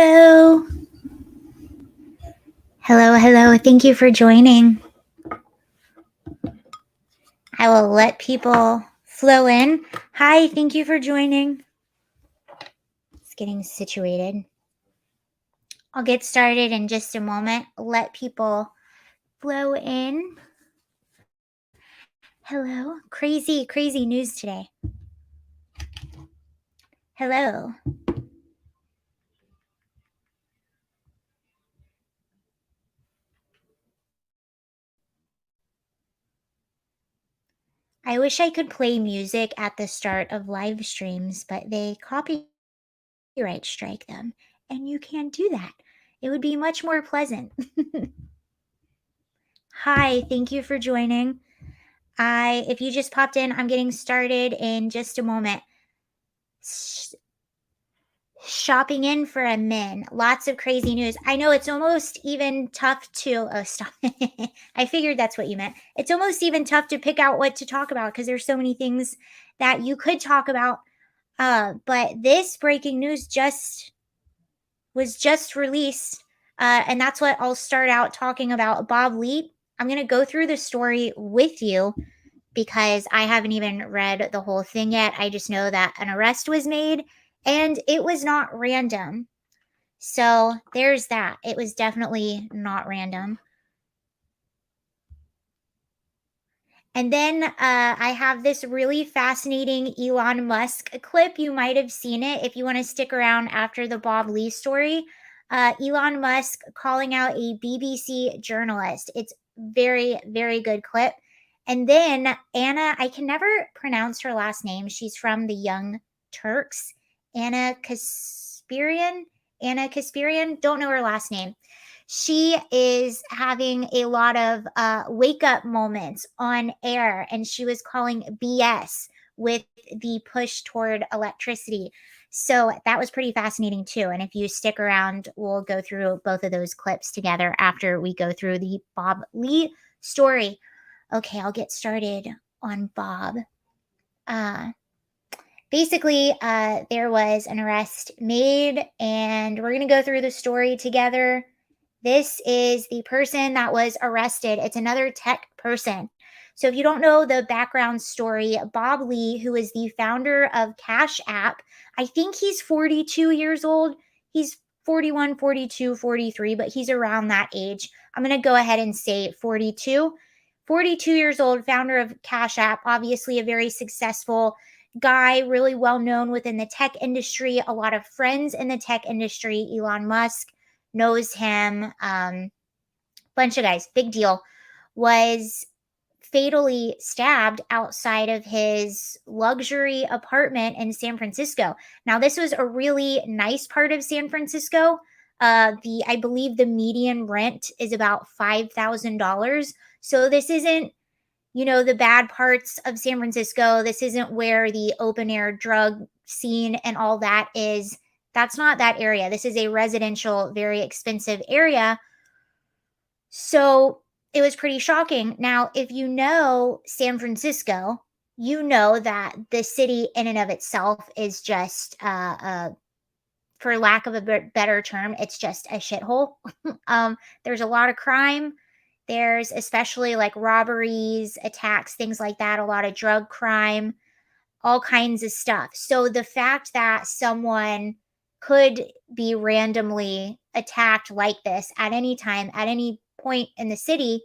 Hello. Hello. Thank you for joining. I will let people flow in. Hi, thank you for joining. It's getting situated. I'll get started in just a moment. Let people flow in. Hello. Crazy news today. Hello. I wish I could play music at the start of live streams, but they copyright strike them, and you can't do that. It would be much more pleasant. Hi, thank you for joining. If you just popped in, I'm getting started in just a moment. Shopping in for a min. Lots of crazy news. I know it's almost even tough to. Oh, stop. I figured that's what you meant. It's almost even tough to pick out what to talk about because there's so many things that you could talk about. But this breaking news was just released. And that's what I'll start out talking about. Bob Lee. I'm going to go through the story with you because I haven't even read the whole thing yet. I just know that an arrest was made and it was not random. So there's that. It was definitely not random. And then I have this really fascinating Elon Musk clip. You might have seen it if you want to stick around after the Bob Lee story. Elon Musk calling out a BBC journalist. It's very good clip. And then Anna, I can never pronounce her last name. She's from the Young Turks. Anna Kasparian. Anna Kasparian. Don't know her last name. She is having a lot of wake up moments on air, and she was calling BS with the push toward electricity. So that was pretty fascinating too. And if you stick around, we'll go through both of those clips together after we go through the Bob Lee story. Okay, I'll get started on Bob. Basically, there was an arrest made, and we're going to go through the story together. This is the person that was arrested. It's another tech person. So if you don't know the background story, Bob Lee, who is the founder of CashApp, I think he's 42 years old. He's 41, 42, 43, but he's around that age. I'm going to go ahead and say 42. 42 years old, founder of CashApp, obviously a very successful guy, really well known within the tech industry, a lot of friends in the tech industry. Elon Musk knows him. Bunch of guys, big deal. Was fatally stabbed outside of his luxury apartment in San Francisco. Now, this was a really nice part of San Francisco. I believe the median rent is about $5,000. So this isn't, the bad parts of San Francisco. This isn't where the open air drug scene and all that is. That's not that area. This is a residential, very expensive area. So it was pretty shocking. Now, if you know San Francisco, you know that the city in and of itself is just, for lack of a better term, it's just a shithole. There's a lot of crime. There's especially like robberies, attacks, things like that, a lot of drug crime, all kinds of stuff. So the fact that someone could be randomly attacked like this at any time, at any point in the city,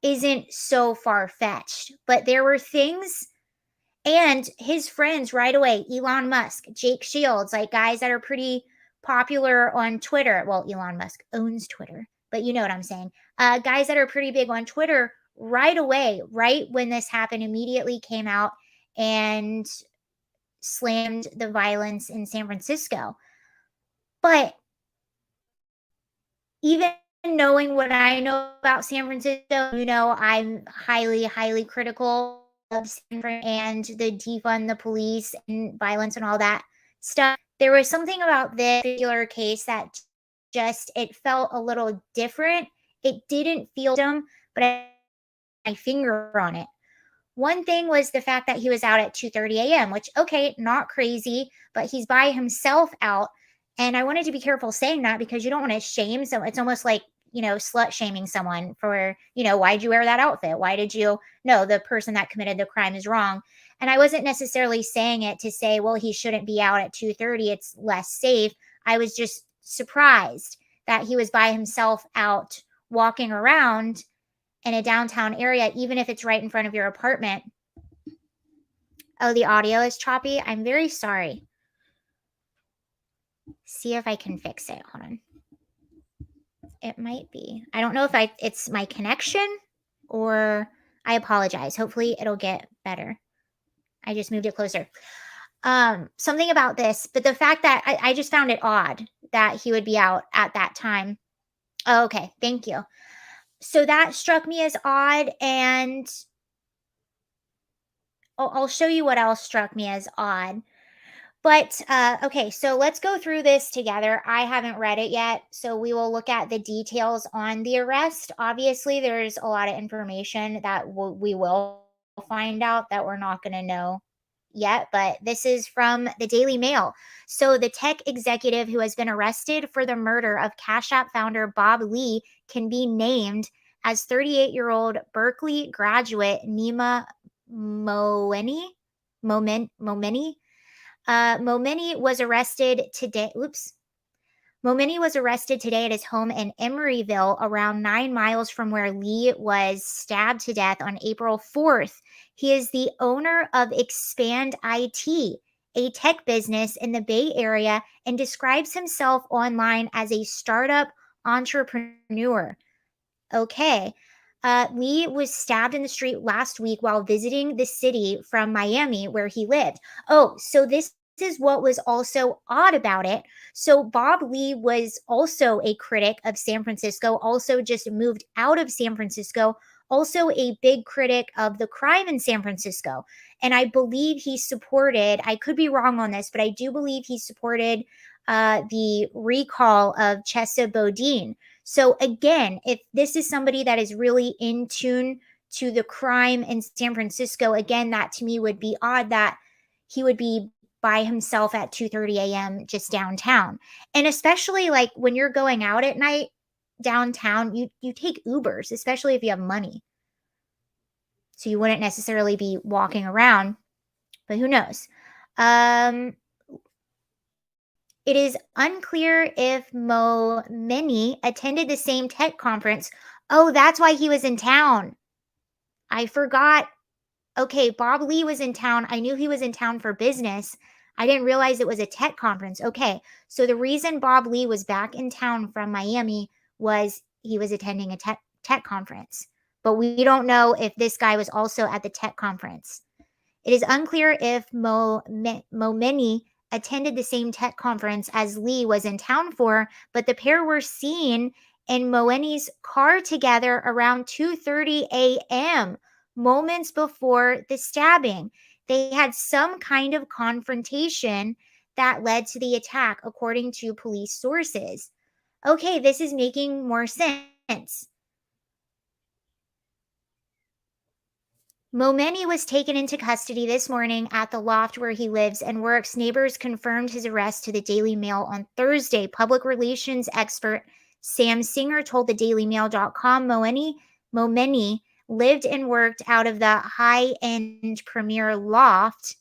isn't so far fetched. But there were things, and his friends right away, Elon Musk, Jake Shields, like guys that are pretty popular on Twitter. Well, Elon Musk owns Twitter, but you know what I'm saying. Guys that are pretty big on Twitter right away, right when this happened, immediately came out and slammed the violence in San Francisco. But even knowing what I know about San Francisco, I'm highly critical of San Fran and the defund the police and violence and all that stuff. There was something about this particular case that just, it felt a little different. It didn't feel dumb, but I had my finger on it. One thing was the fact that he was out at 2:30 a.m., which, okay, not crazy, but he's by himself out. And I wanted to be careful saying that because you don't want to shame. So it's almost like, slut shaming someone for, why'd you wear that outfit? Why did you? No, the person that committed the crime is wrong. And I wasn't necessarily saying it to say, well, he shouldn't be out at 2:30. It's less safe. I was just surprised that he was by himself out walking around in a downtown area, even if it's right in front of your apartment. Oh, the audio is choppy. I'm very sorry. See if I can fix it. Hold on. It might be. I don't know if it's my connection or I apologize. Hopefully it'll get better. I just moved it closer. Something about this, but the fact that I just found it odd that he would be out at that time. Oh, okay, thank you. So that struck me as odd, and I'll show you what else struck me as odd. But okay, so let's go through this together. I haven't read it yet, so we will look at the details on the arrest. Obviously, there's a lot of information that we will find out that we're not going to know yet, but this is from the Daily Mail. So, the tech executive who has been arrested for the murder of Cash App founder Bob Lee can be named as 38-year-old Berkeley graduate Nima Moeni. Momeni. Momeni was arrested today. Oops. Momeni was arrested today at his home in Emeryville, around 9 miles from where Lee was stabbed to death on April 4th. He is the owner of Expand IT, a tech business in the Bay Area, and describes himself online as a startup entrepreneur. Okay. Lee was stabbed in the street last week while visiting the city from Miami, where he lived. Oh, so this is what was also odd about it. So, Bob Lee was also a critic of San Francisco, also just moved out of San Francisco, also a big critic of the crime in San Francisco. And I believe he supported, I could be wrong on this, but I do believe he supported the recall of Chesa Bodine. So again, if this is somebody that is really in tune to the crime in San Francisco, again, that to me would be odd that he would be by himself at 2:30 a.m. just downtown. And especially like when you're going out at night downtown, you take Ubers, especially if you have money. So you wouldn't necessarily be walking around, but who knows? Um It is unclear if Mo Mini attended the same tech conference. Oh, that's why he was in town. I forgot. Okay, Bob Lee was in town. I knew he was in town for business. I didn't realize it was a tech conference. Okay, so the reason Bob Lee was back in town from Miami was he was attending a tech conference. But we don't know if this guy was also at the tech conference. It is unclear if Momeni attended the same tech conference as Lee was in town for, but the pair were seen in Moeni's car together around 2:30 a.m., moments before the stabbing. They had some kind of confrontation that led to the attack, according to police sources. Okay, this is making more sense. Momeni was taken into custody this morning at the loft where he lives and works. Neighbors confirmed his arrest to the Daily Mail on Thursday. Public relations expert Sam Singer told the DailyMail.com Momeni lived and worked out of the high-end premier loft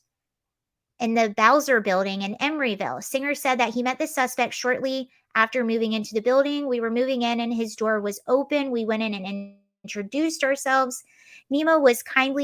in the Bowser building in Emeryville. Singer said that he met the suspect shortly after moving into the building. We were moving in and his door was open. We went in and introduced ourselves. Nemo was kind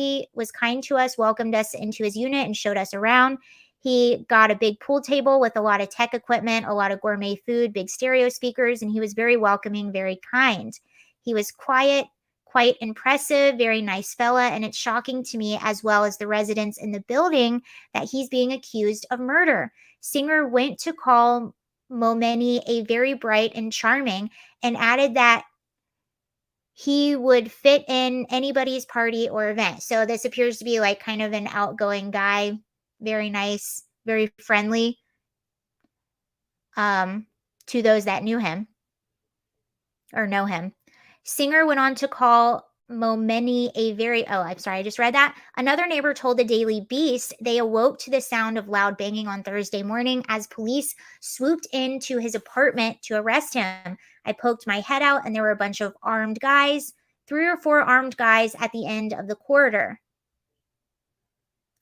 to us, welcomed us into his unit and showed us around. He got a big pool table with a lot of tech equipment, a lot of gourmet food, big stereo speakers, and he was very welcoming, very kind. He was quiet, quite impressive, very nice fella, and it's shocking to me as well as the residents in the building that he's being accused of murder. Singer went to call Momeni a very bright and charming and added that he would fit in anybody's party or event. So this appears to be like kind of an outgoing guy, very nice, very friendly to those that knew him or know him. Singer went on to call Momeni a very oh, I'm sorry, I just read that. Another neighbor told the Daily Beast they awoke to the sound of loud banging on Thursday morning as police swooped into his apartment to arrest him. I poked my head out and there were a bunch of armed guys, 3 or 4 armed guys at the end of the corridor.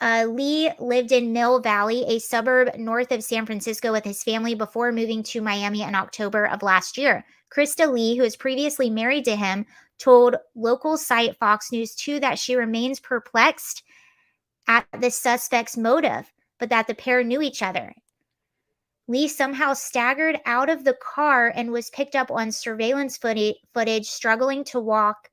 Lee lived in Mill Valley, a suburb north of San Francisco, with his family before moving to Miami in October of last year. Krista Lee, who was previously married to him, told local site Fox News 2 that she remains perplexed at the suspect's motive, but that the pair knew each other. Lee somehow staggered out of the car and was picked up on surveillance footage struggling to walk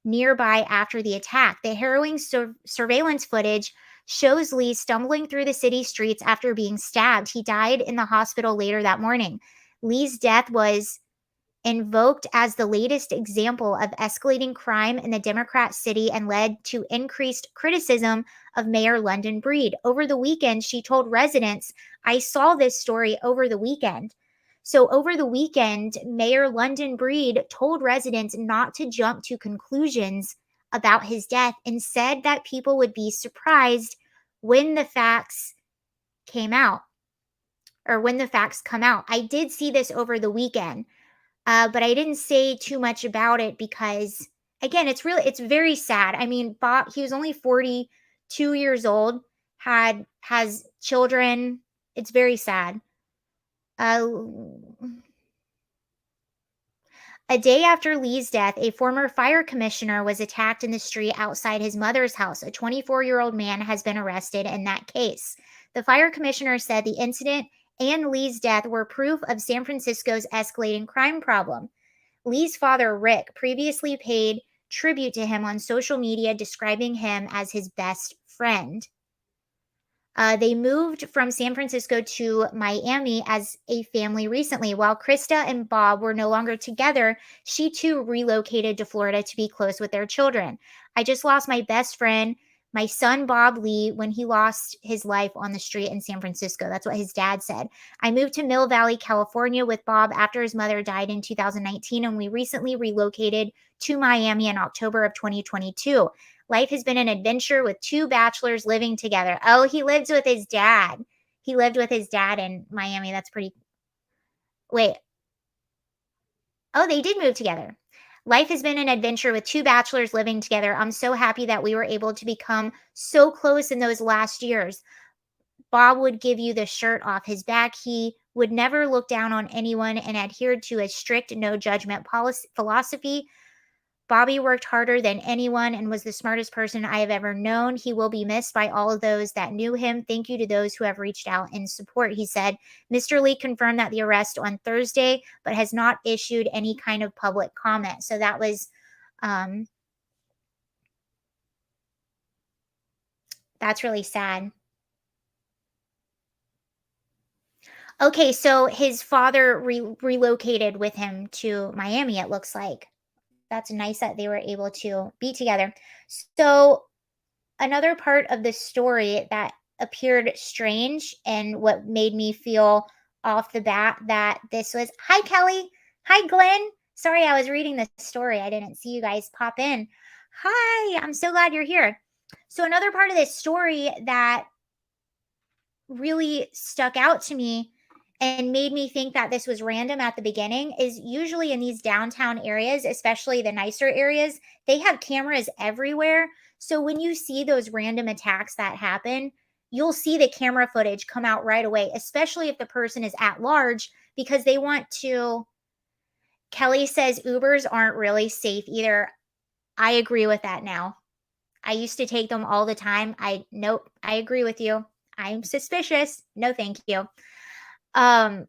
nearby after the attack. The harrowing surveillance footage shows Lee stumbling through the city streets after being stabbed. He died in the hospital later that morning. Lee's death was invoked as the latest example of escalating crime in the Democrat city and led to increased criticism of Mayor London Breed. Over the weekend, she told residents, I saw this story over the weekend. So, over the weekend, Mayor London Breed told residents not to jump to conclusions about his death and said that people would be surprised when the facts came out or when the facts come out. I did see this over the weekend. But I didn't say too much about it because, again, it's very sad. I mean, Bob, he was only 42 years old, has children. It's very sad. Uh, a day after Lee's death, a former fire commissioner was attacked in the street outside his mother's house. A 24-year-old man has been arrested in that case. The fire commissioner said the incident and Lee's death were proof of San Francisco's escalating crime problem. Lee's father, Rick, previously paid tribute to him on social media, describing him as his best friend. They moved from San Francisco to Miami as a family recently. While Krista and Bob were no longer together, she too relocated to Florida to be close with their children. I just lost my best friend, my son Bob Lee, when he lost his life on the street in San Francisco. That's what his dad said. I moved to Mill Valley, California with Bob after his mother died in 2019, and we recently relocated to Miami in October of 2022. Life has been an adventure with 2 bachelors living together. Oh, he lived with his dad. He lived with his dad in Miami. That's pretty. Wait. Oh, they did move together. Life has been an adventure with 2 bachelors living together. I'm so happy that we were able to become so close in those last years. Bob would give you the shirt off his back. He would never look down on anyone and adhered to a strict no judgment philosophy. Bobby worked harder than anyone and was the smartest person I have ever known. He will be missed by all of those that knew him. Thank you to those who have reached out in support, he said. Mr. Lee confirmed that the arrest on Thursday, but has not issued any kind of public comment. So that was, um, that's really sad. Okay, so his father relocated with him to Miami, it looks like. That's nice that they were able to be together. So, another part of the story that appeared strange and what made me feel off the bat that this was hi Kelly, hi Glenn. Sorry, I was reading the story. I didn't see you guys pop in. Hi, I'm so glad you're here. So, another part of this story that really stuck out to me and made me think that this was random at the beginning is usually in these downtown areas, especially the nicer areas, they have cameras everywhere. So when you see those random attacks that happen, you'll see the camera footage come out right away, especially if the person is at large, because they want to. Kelly says Ubers aren't really safe either. I agree with that now. I used to take them all the time. Nope, I agree with you. I'm suspicious. No, thank you. Um,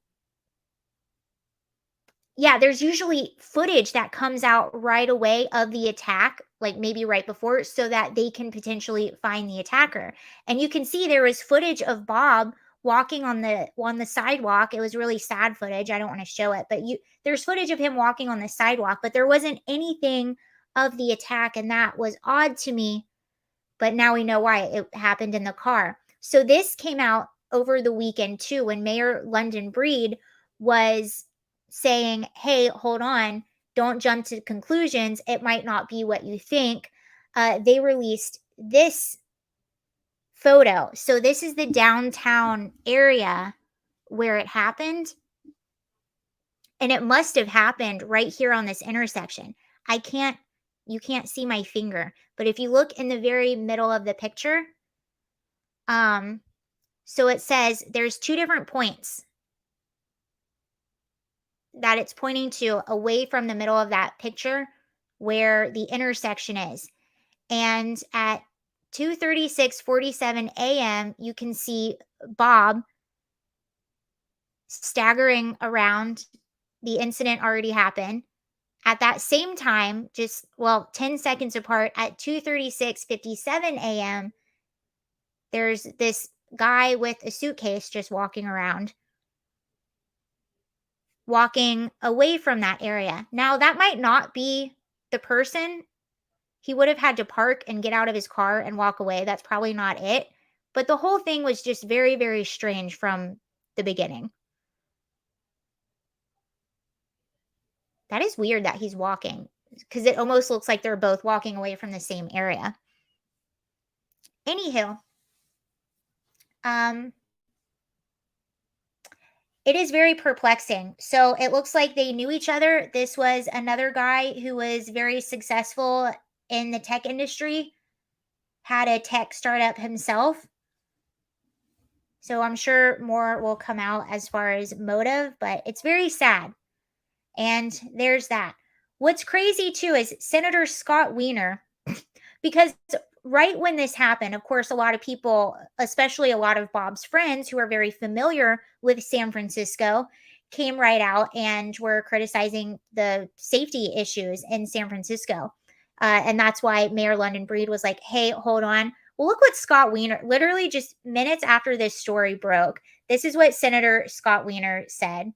yeah, there's usually footage that comes out right away of the attack, like maybe right before, so that they can potentially find the attacker. And you can see there was footage of Bob walking on the sidewalk. It was really sad footage. I don't want to show it, but there's footage of him walking on the sidewalk, but there wasn't anything of the attack, and that was odd to me. But now we know why it happened in the car. So this came out over the weekend too, when Mayor London Breed was saying, hey, hold on. don't jump to conclusions. It might not be what you think. They released this photo. So this is the downtown area where it happened, and it must have happened right here on this intersection. I can't you can't see my finger, but if you look in the very middle of the picture, um so it says there's two different points that it's pointing to away from the middle of that picture where the intersection is. And at 2:36:47 a.m., you can see Bob staggering around. The incident already happened. At that same time, just 10 seconds apart, at 2:36:57 a.m., there's this guy with a suitcase just walking away from that area. Now, that might not be the person. He would have had to park and get out of his car and walk away. That's probably not it. But the whole thing was just very, very strange from the beginning. That is weird that he's walking, because it almost looks like they're both walking away from the same area. Anywho, um, it is very perplexing. So it looks like they knew each other. This was another guy who was very successful in the tech industry, had a tech startup himself. So I'm sure more will come out as far as motive, but it's very sad. And there's that. What's crazy too is Senator Scott Wiener, because right when this happened, of course, a lot of people, especially a lot of Bob's friends who are very familiar with San Francisco, came right out and were criticizing the safety issues in San Francisco. And that's why Mayor London Breed was like, hey, hold on. Well, look what Scott Wiener, literally just minutes after this story broke, this is what Senator Scott Wiener said.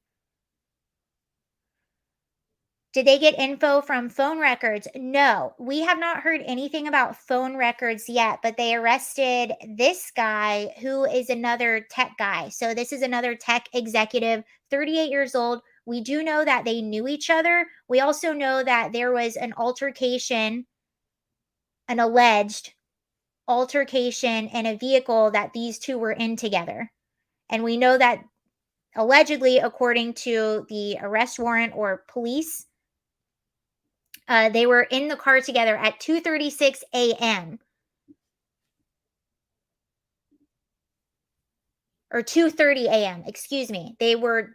Did they get info from phone records? No, we have not heard anything about phone records yet, but they arrested this guy who is another tech guy. So, this is another tech executive, 38 years old. We do know that they knew each other. We also know that there was an altercation, an alleged altercation in a vehicle that these two were in together. And we know that allegedly, according to the arrest warrant or police, they were in the car together at 2:36 a.m. or 2:30 a.m. Excuse me. They were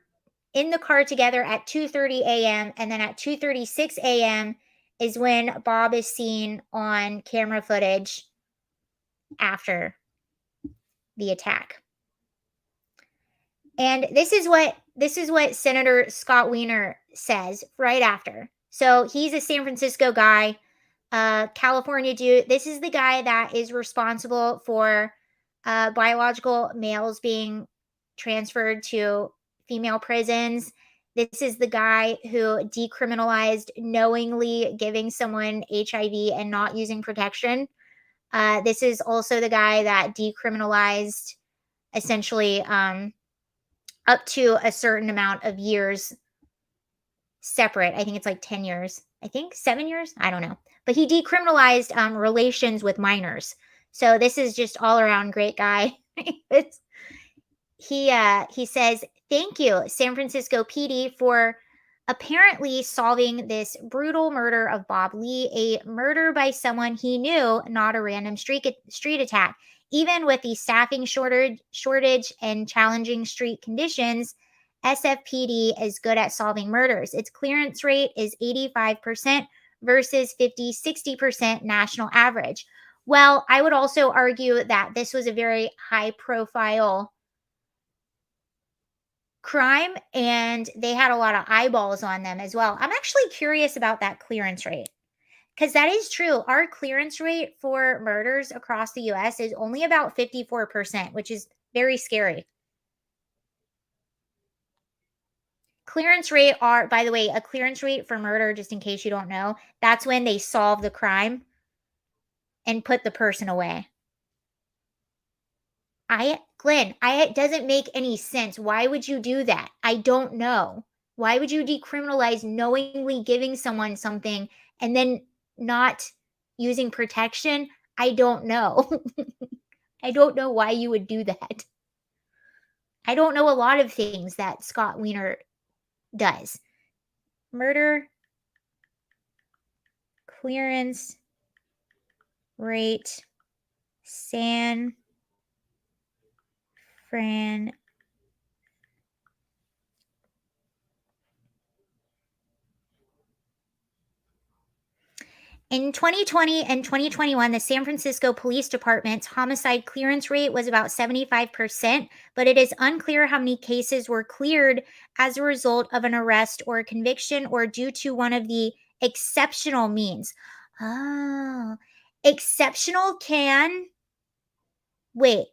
in the car together at 2:30 a.m. and then at 2:36 a.m. is when Bob is seen on camera footage after the attack. And this is what Senator Scott Wiener says right after. So he's a San Francisco guy, California dude. This is the guy that is responsible for biological males being transferred to female prisons. This is the guy who decriminalized knowingly giving someone HIV and not using protection. This is also the guy that decriminalized essentially up to a certain amount of years separate. I think it's like 10 years. I think 7 years. I don't know. But he decriminalized relations with minors. So this is just all around great guy. It's, he says, "Thank you, San Francisco PD, for apparently solving this brutal murder of Bob Lee, a murder by someone he knew, not a random street attack. Even with the staffing shortage and challenging street conditions, SFPD is good at solving murders. Its clearance rate is 85% versus 50-60% national average." Well, I would also argue that this was a very high profile crime and they had a lot of eyeballs on them as well. I'm actually curious about that clearance rate, because that is true. Our clearance rate for murders across the US is only about 54%, which is very scary. Clearance rate are, by the way, a clearance rate for murder, just in case you don't know, that's when they solve the crime and put the person away. Glenn, it doesn't make any sense. Why would you do that? I don't know. Why would you decriminalize knowingly giving someone something and then not using protection? I don't know. I don't know why you would do that. I don't know a lot of things that Scott Wiener does. Murder clearance rate San Fran. In 2020 and 2021, the San Francisco Police Department's homicide clearance rate was about 75%, but it is unclear how many cases were cleared as a result of an arrest or a conviction or due to one of the exceptional means. Oh, exceptional can wait.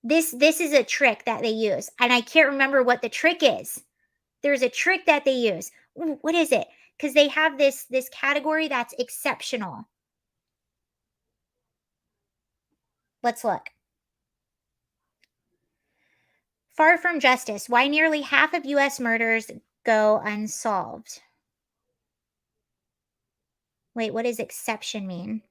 This is a trick that they use, and I can't remember what the trick is. There's a trick that they use. Ooh, what is it? Because they have this category that's exceptional. Let's look. Far from justice. Why nearly half of U.S. murders go unsolved? Wait, what does exception mean?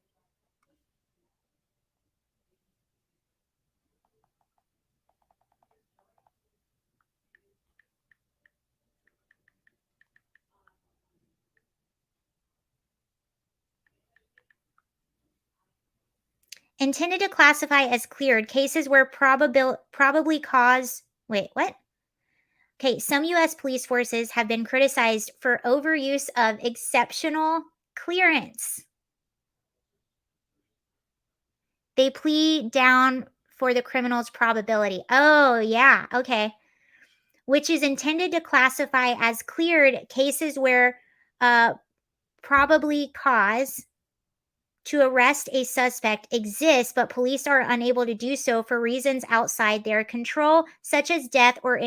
Intended to classify as cleared cases where probably cause. Wait, what? Okay, some U.S. police forces have been criticized for overuse of exceptional clearance. They plead down for the criminal's probability. Oh, yeah, okay. Which is intended to classify as cleared cases where probably cause to arrest a suspect exists, but police are unable to do so for reasons outside their control, such as death or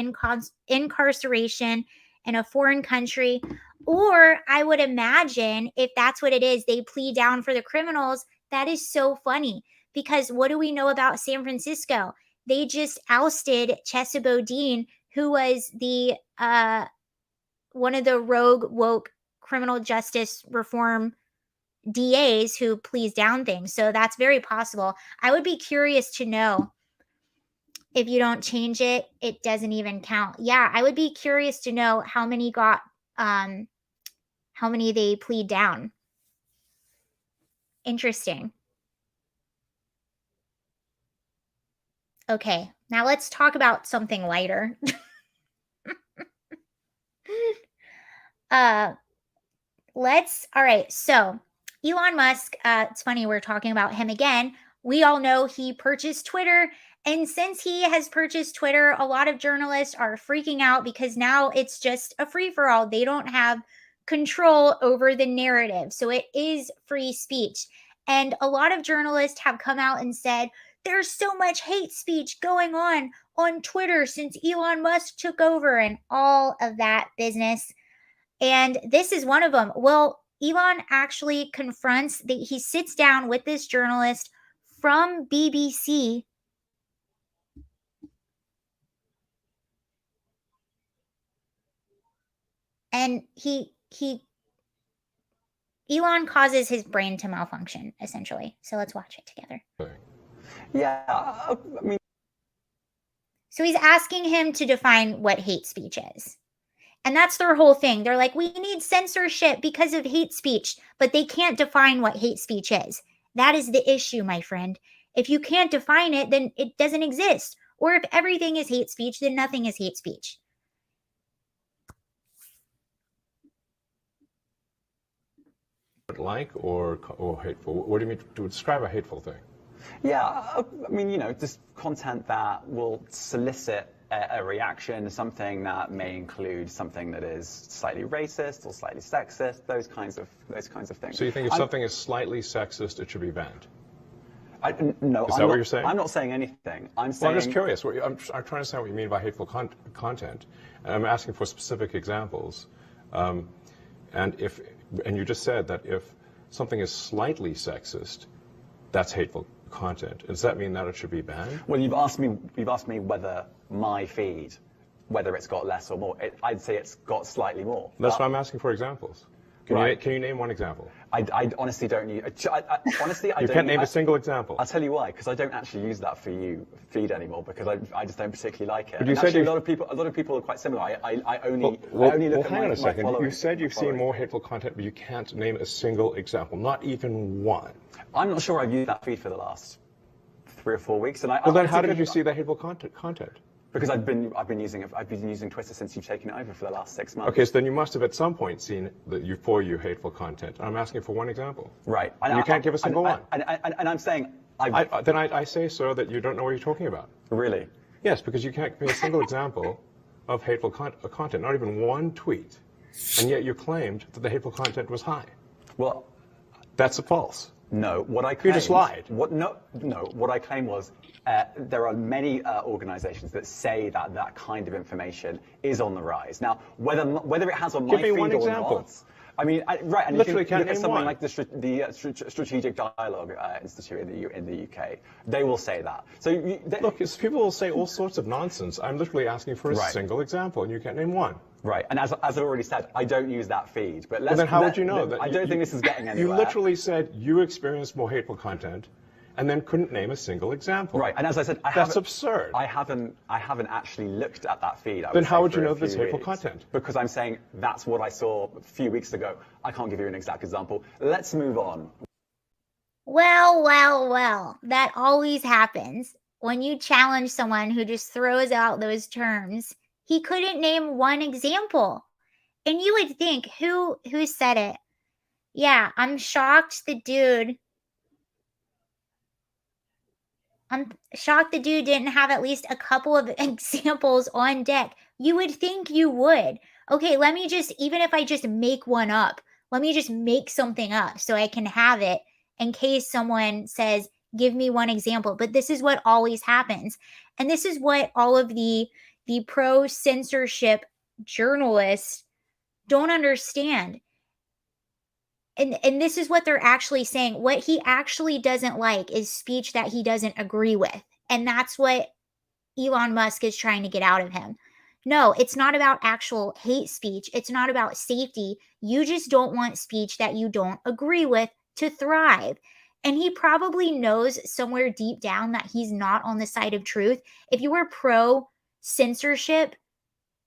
incarceration in a foreign country. Or I would imagine if that's what it is, they plead down for the criminals. That is so funny because what do we know about San Francisco? They just ousted Chesa Bodine, who was the one of the rogue woke criminal justice reform DAs who please down things. So that's very possible. I would be curious to know if you don't change it, it doesn't even count. Yeah, I would be curious to know how many they plead down. Interesting. Okay, now let's talk about something lighter. All right, so Elon Musk, it's funny we're talking about him again. We all know he purchased Twitter, and since he has purchased Twitter, a lot of journalists are freaking out because now it's just a free for all. They don't have control over the narrative. So it is free speech. And a lot of journalists have come out and said there's so much hate speech going on Twitter since Elon Musk took over and all of that business. And this is one of them. Well, Elon actually he sits down with this journalist from BBC. And Elon causes his brain to malfunction, essentially. So let's watch it together. Yeah, I mean. So he's asking him to define what hate speech is. And that's their whole thing. They're like, we need censorship because of hate speech, but they can't define what hate speech is. That is the issue, my friend. If you can't define it, then it doesn't exist. Or if everything is hate speech, then nothing is hate speech. Like or hateful? What do you mean to describe a hateful thing? Yeah, I mean, just content that will solicit a reaction, something that may include something that is slightly racist or slightly sexist, those kinds of things. So you think if something is slightly sexist, it should be banned? No, is that what you're saying? I'm not saying anything. I'm just curious. I'm trying to understand what you mean by hateful content. And I'm asking for specific examples. And you just said that if something is slightly sexist, that's hateful content. Does that mean that it should be banned? Well, you've asked me whether my feed whether it's got less or more. I'd say it's got slightly more. That's why I'm asking for examples. Can you name one example? I honestly don't use. Honestly, I you don't. can't name a single example. I'll tell you why. Because I don't actually use that for you feed anymore. Because I just don't particularly like it. But you and said actually, a lot of people are quite similar. I only look at hang on a second. my You said you've seen more hateful content, but you can't name a single example, not even one. I'm not sure I've used that feed for the last 3 or 4 weeks. And then how did you see the hateful content? Because I've been using Twitter since you've taken it over for the last 6 months. Okay, so then you must have at some point seen for you hateful content. I'm asking for one example. Right. And you can't give a single one. And I'm saying I say, sir, that you don't know what you're talking about. Really? Yes, because you can't give me a single example of hateful content, not even one tweet, and yet you claimed that the hateful content was high. Well, that's false. No, what I claimed... You just lied. What I claimed was there are many organizations that say that kind of information is on the rise. Now, whether it has on my feed or not... I mean, right, and literally if you look at something one. like the Strategic Dialogue Institute in the UK, they will say that. So look, people will say all sorts of nonsense. I'm literally asking for a single example, and you can't name one. Right, and as I've already said, I don't use that feed. But then how would you know that? I don't think this is getting anywhere. You literally said you experienced more hateful content, and then couldn't name a single example. Right, and as I said, that's absurd. I haven't actually looked at that feed. Then how would you know there's hateful content? Because I'm saying that's what I saw a few weeks ago. I can't give you an exact example. Let's move on. Well. That always happens when you challenge someone who just throws out those terms. He couldn't name one example. And you would think, who said it? Yeah, I'm shocked the dude didn't have at least a couple of examples on deck. You would think you would. Okay, even if I just make one up, let me just make something up so I can have it in case someone says, give me one example. But this is what always happens. And this is what all of the pro-censorship journalists don't understand. And this is what they're actually saying. What he actually doesn't like is speech that he doesn't agree with. And that's what Elon Musk is trying to get out of him. No, it's not about actual hate speech. It's not about safety. You just don't want speech that you don't agree with to thrive. And he probably knows somewhere deep down that he's not on the side of truth. If you were pro-censorship,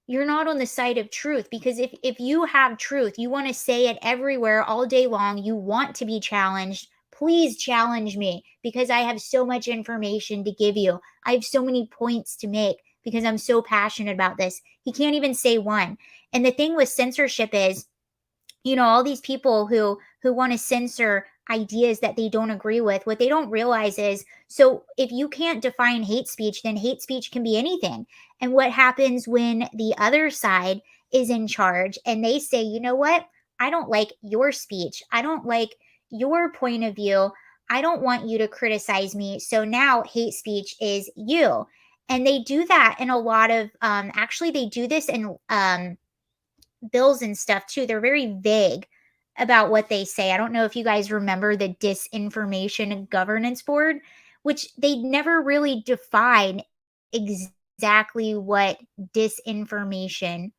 you're not on the side of truth, because if you have truth, you want to say it everywhere all day long, you want to be challenged, please challenge me because I have so much information to give you. I have so many points to make because I'm so passionate about this. He can't even say one. And the thing with censorship is, all these people who want to censor ideas that they don't agree with, what they don't realize is, so if you can't define hate speech, then hate speech can be anything. And what happens when the other side is in charge and they say, you know what? I don't like your speech. I don't like your point of view. I don't want you to criticize me. So now hate speech is you. And they do that in a lot of, actually they do this in bills and stuff too. They're very vague about what they say. I don't know if you guys remember the Disinformation Governance Board, which they never really define exactly what disinformation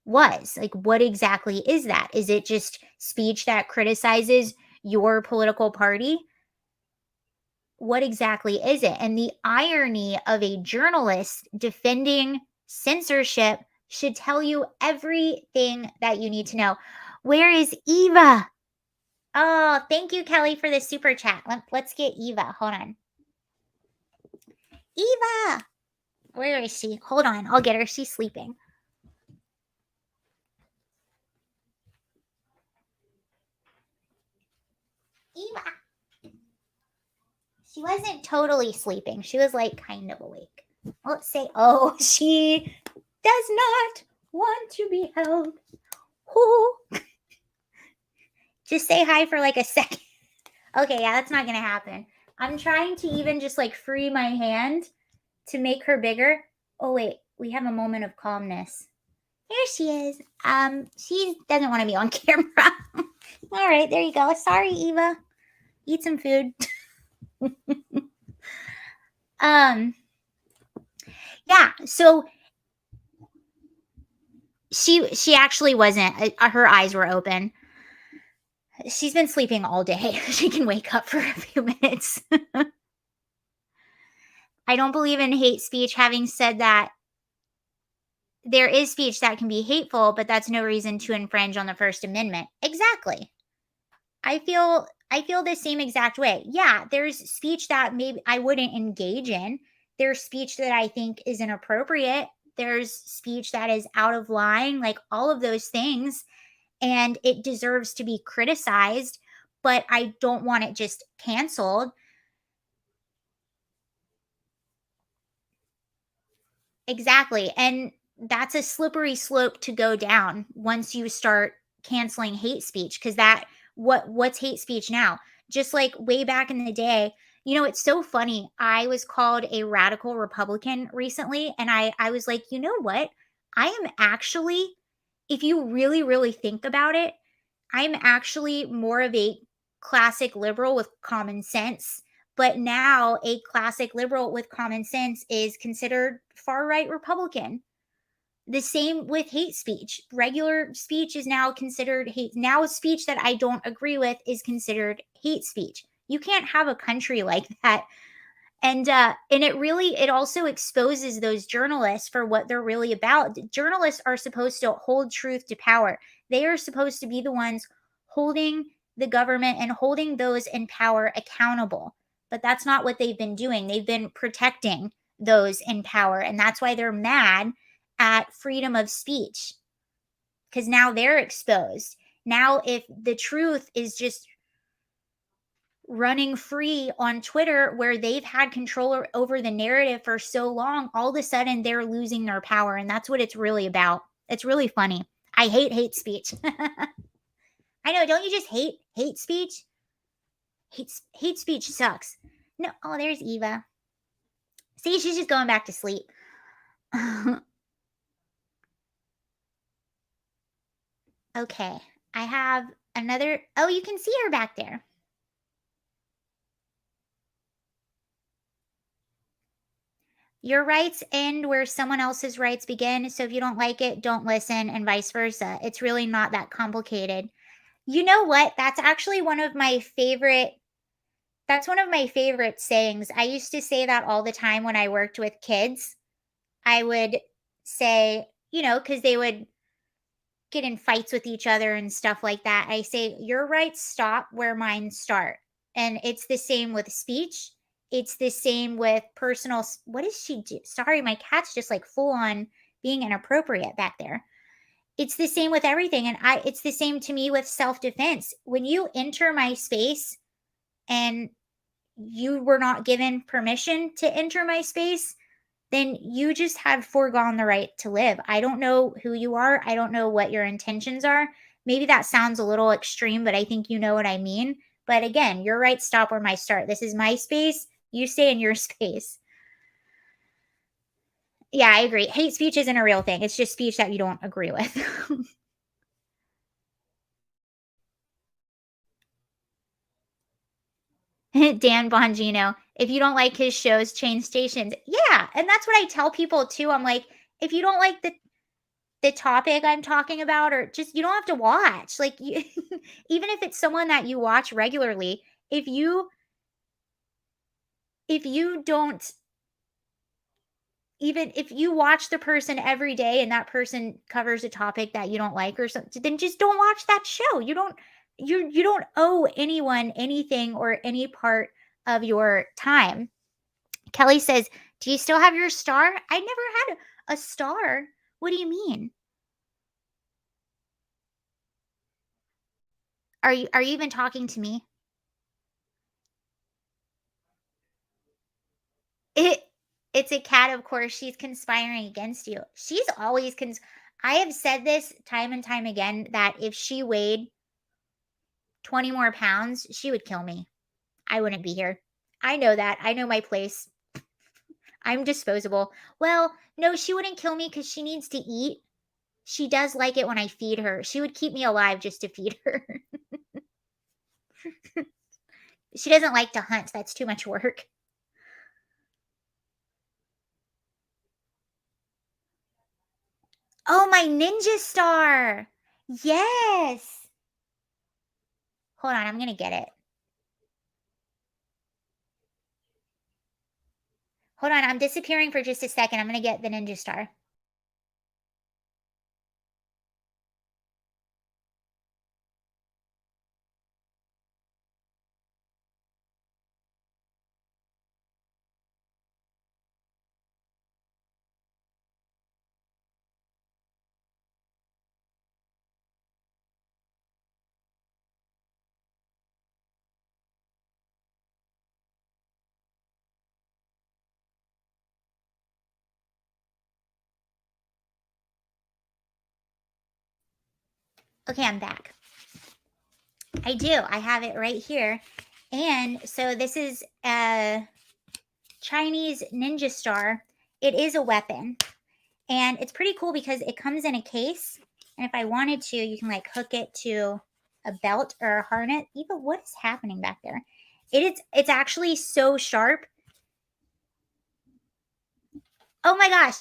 was. Like, what exactly is that? Is it just speech that criticizes your political party? What exactly is it? And the irony of a journalist defending censorship should tell you everything that you need to know. Where is Eva? Oh, thank you, Kelly, for the super chat. Let's get Eva. Hold on. Eva! Where is she? Hold on. I'll get her. She's sleeping. Eva! She wasn't totally sleeping. She was like kind of awake. Let's say, oh, she does not want to be held. Ooh. Just say hi for like a second. Okay, yeah, that's not going to happen. I'm trying to even just like free my hand to make her bigger. Oh, wait, we have a moment of calmness. There she is. She doesn't want to be on camera. All right, there you go. Sorry, Eva. Eat some food. Yeah, so She actually wasn't. Her eyes were open. She's been sleeping all day. She can wake up for a few minutes. I don't believe in hate speech. Having said that, there is speech that can be hateful, but that's no reason to infringe on the First Amendment. Exactly. I feel the same exact way. Yeah, there's speech that maybe I wouldn't engage in. There's speech that I think is inappropriate. There's speech that is out of line, like all of those things, and it deserves to be criticized, but I don't want it just canceled. Exactly. And that's a slippery slope to go down once you start canceling hate speech, because that what's hate speech now? Just like way back in the day, it's so funny. I was called a radical Republican recently, and I was like, "You know what? I am actually, if you really really think about it, I'm actually more of a classic liberal with common sense." But now a classic liberal with common sense is considered far right Republican. The same with hate speech. Regular speech is now considered hate. Now, speech that I don't agree with is considered hate speech. You can't have a country like that. And it also exposes those journalists for what they're really about. Journalists are supposed to hold truth to power. They are supposed to be the ones holding the government and holding those in power accountable. But that's not what they've been doing. They've been protecting those in power, and that's why they're mad at freedom of speech, because now they're exposed. Now if the truth is just running free on Twitter, where they've had control over the narrative for so long, all of a sudden they're losing their power. And that's what it's really about. It's really funny. I hate hate speech. I know. Don't you just hate speech? Hate speech sucks. No. Oh, there's Eva. See, she's just going back to sleep. Okay. I have another. Oh, you can see her back there. Your rights end where someone else's rights begin. So if you don't like it, don't listen, and vice versa. It's really not that complicated. You know what? That's actually one of my favorite. That's one of my favorite sayings. I used to say that all the time when I worked with kids. I would say, because they would get in fights with each other and stuff like that. I say, your rights stop where mine start. And it's the same with speech. It's the same with What is she do? Sorry, my cat's just like full on being inappropriate back there. It's the same with everything. And it's the same to me with self-defense. When you enter my space and you were not given permission to enter my space, then you just have foregone the right to live. I don't know who you are. I don't know what your intentions are. Maybe that sounds a little extreme, but I think you know what I mean. But again, your rights stop where my start. This is my space. You stay in your space. Yeah, I agree. Hate speech isn't a real thing. It's just speech that you don't agree with. Dan Bongino, if you don't like his shows, change stations. Yeah, and that's what I tell people too. I'm like, if you don't like the topic I'm talking about, or just you don't have to watch. Like even if it's someone that you watch regularly, if you don't, even if you watch the person every day and that person covers a topic that you don't like or something, then just don't watch that show. You don't owe anyone anything or any part of your time. Kelly says, "Do you still have your star?" I never had a star. What do you mean? Are you even talking to me? It it's a cat, of course. She's conspiring against you. She's always I have said this time and time again that if she weighed 20 more pounds, she would kill me. I wouldn't be here. I know that. I know my place. I'm disposable. Well, no, she wouldn't kill me because she needs to eat. She does like it when I feed her. She would keep me alive just to feed her. She doesn't like to hunt. That's too much work. Oh, my ninja star. Yes. Hold on, I'm going to get it. Hold on, I'm disappearing for just a second. I'm going to get the ninja star. Okay, I'm back. I do. I have it right here. And so this is a Chinese ninja star. It is a weapon. And it's pretty cool because it comes in a case. And if I wanted to, you can like hook it to a belt or a harness. Eva, what is happening back there? It's actually so sharp. Oh my gosh.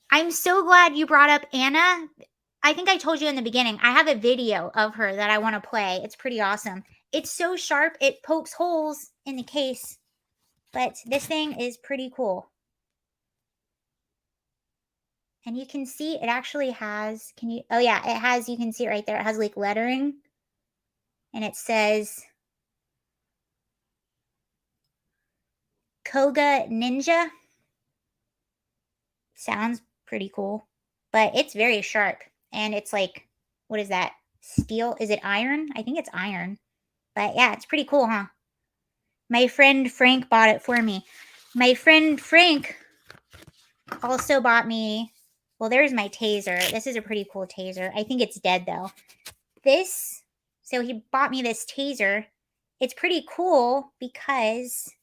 I'm so glad you brought up Anna. I think I told you in the beginning, I have a video of her that I want to play. It's pretty awesome. It's so sharp, it pokes holes in the case. But this thing is pretty cool. And you can see it actually has, oh yeah, it has, you can see it right there. It has like lettering. And it says Koga Ninja. Sounds pretty cool. But it's very sharp. And it's like, what is that? Steel? Is it iron? I think it's iron. But yeah, it's pretty cool, huh? My friend Frank bought it for me. My friend Frank also bought me, well, there's my taser. This is a pretty cool taser. I think it's dead though. So he bought me this taser. It's pretty cool because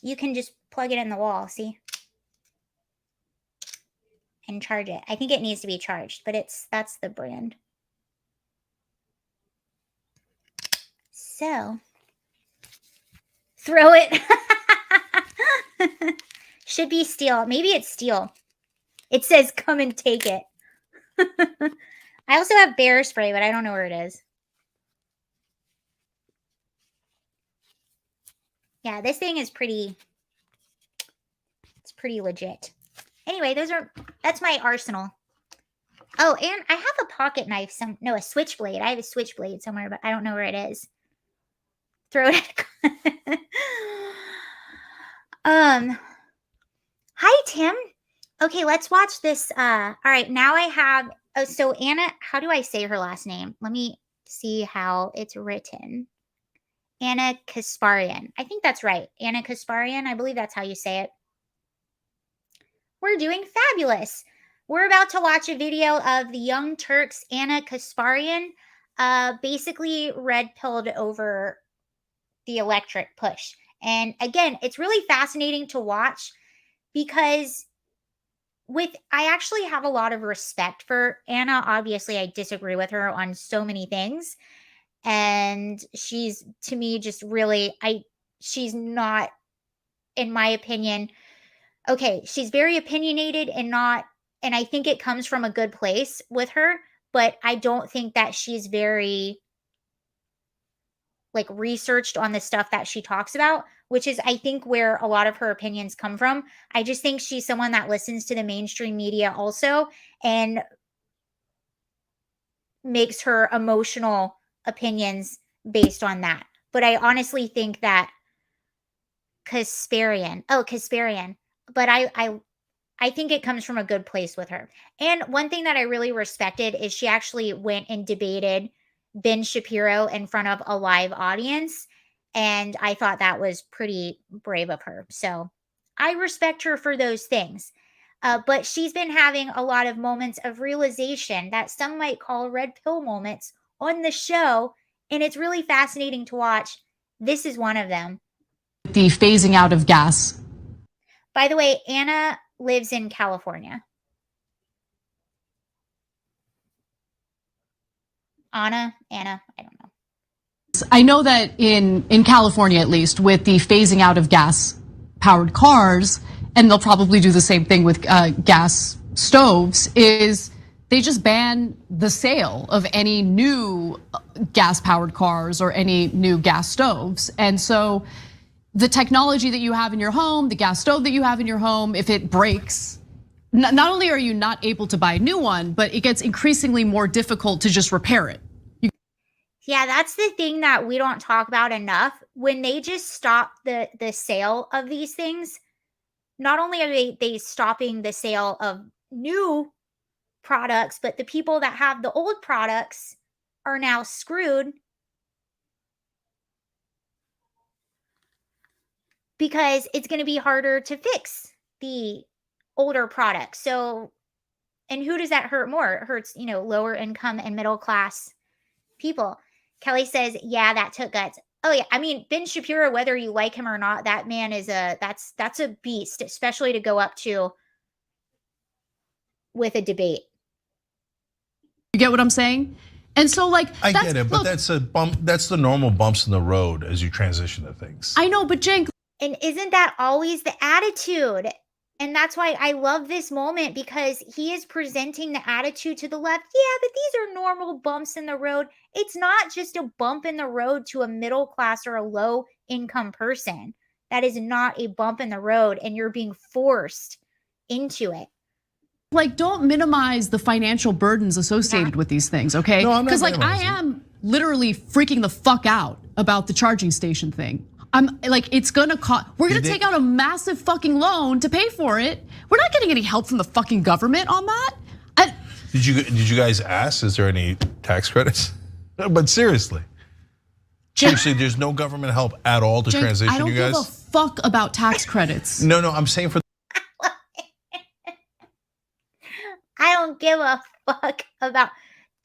you can just plug it in the wall, see? And charge it. I think it needs to be charged, but that's the brand. So, throw it. Should be steel. Maybe it's steel. It says come and take it. I also have bear spray, but I don't know where it is. Yeah, this thing is pretty, it's pretty legit. Anyway, that's my arsenal. Oh, and I have a pocket knife, a switchblade. I have a switchblade somewhere, but I don't know where it is. Throw it at Hi, Tim. Okay, let's watch this. All right, now I have, so Anna, how do I say her last name? Let me see how it's written. Anna Kasparian. I think that's right. Anna Kasparian. I believe that's how you say it. We're doing fabulous. We're about to watch a video of the Young Turks' Anna Kasparian basically red-pilled over the electric push. And again, it's really fascinating to watch because I actually have a lot of respect for Anna. Obviously, I disagree with her on so many things. And she's, to me, just really, she's not, in my opinion, okay, she's very opinionated and I think it comes from a good place with her, but I don't think that she's very, like, researched on the stuff that she talks about, which is, I think, where a lot of her opinions come from. I just think she's someone that listens to the mainstream media also and makes her emotional opinions based on that. But I honestly think that Kasparian, but I think it comes from a good place with her. And one thing that I really respected is she actually went and debated Ben Shapiro in front of a live audience. And I thought that was pretty brave of her. So I respect her for those things. But she's been having a lot of moments of realization that some might call red pill moments on the show. And it's really fascinating to watch. This is one of them. The phasing out of gas. By the way, Anna lives in California. Anna, I don't know. I know that in California, at least, with the phasing out of gas-powered cars, and they'll probably do the same thing with gas stoves, is they just ban the sale of any new gas-powered cars or any new gas stoves. And so the technology that you have in your home, the gas stove that you have in your home, if it breaks, not only are you not able to buy a new one, but it gets increasingly more difficult to just repair it. Yeah, that's the thing that we don't talk about enough. When they just stop the sale of these things, not only are they stopping the sale of new products, but the people that have the old products are now screwed because it's going to be harder to fix the older products. So, and who does that hurt more? It hurts, lower income and middle class people. Kelly says, yeah, that took guts. Oh yeah, I mean, Ben Shapiro, whether you like him or not, that man is that's a beast, especially to go up to with a debate. You get what I'm saying? And so like, I get it, but that's a bump. That's the normal bumps in the road as you transition to things. I know, but Cenk, and isn't that always the attitude? And that's why I love this moment, because he is presenting the attitude to the left. Yeah, but these are normal bumps in the road. It's not just a bump in the road to a middle class or a low income person. That is not a bump in the road, and you're being forced into it. Like, don't minimize the financial burdens associated with these things, okay? No, I'm not Because like, I minimizing. am literally freaking the fuck out about the charging station thing. I'm like, it's gonna cost, we're gonna take out a massive fucking loan to pay for it. We're not getting any help from the fucking government on that. Did you guys ask, is there any tax credits? But seriously. Seriously, there's no government help at all to transition I don't you guys? give a fuck about tax credits. No, I'm saying for I don't give a fuck about.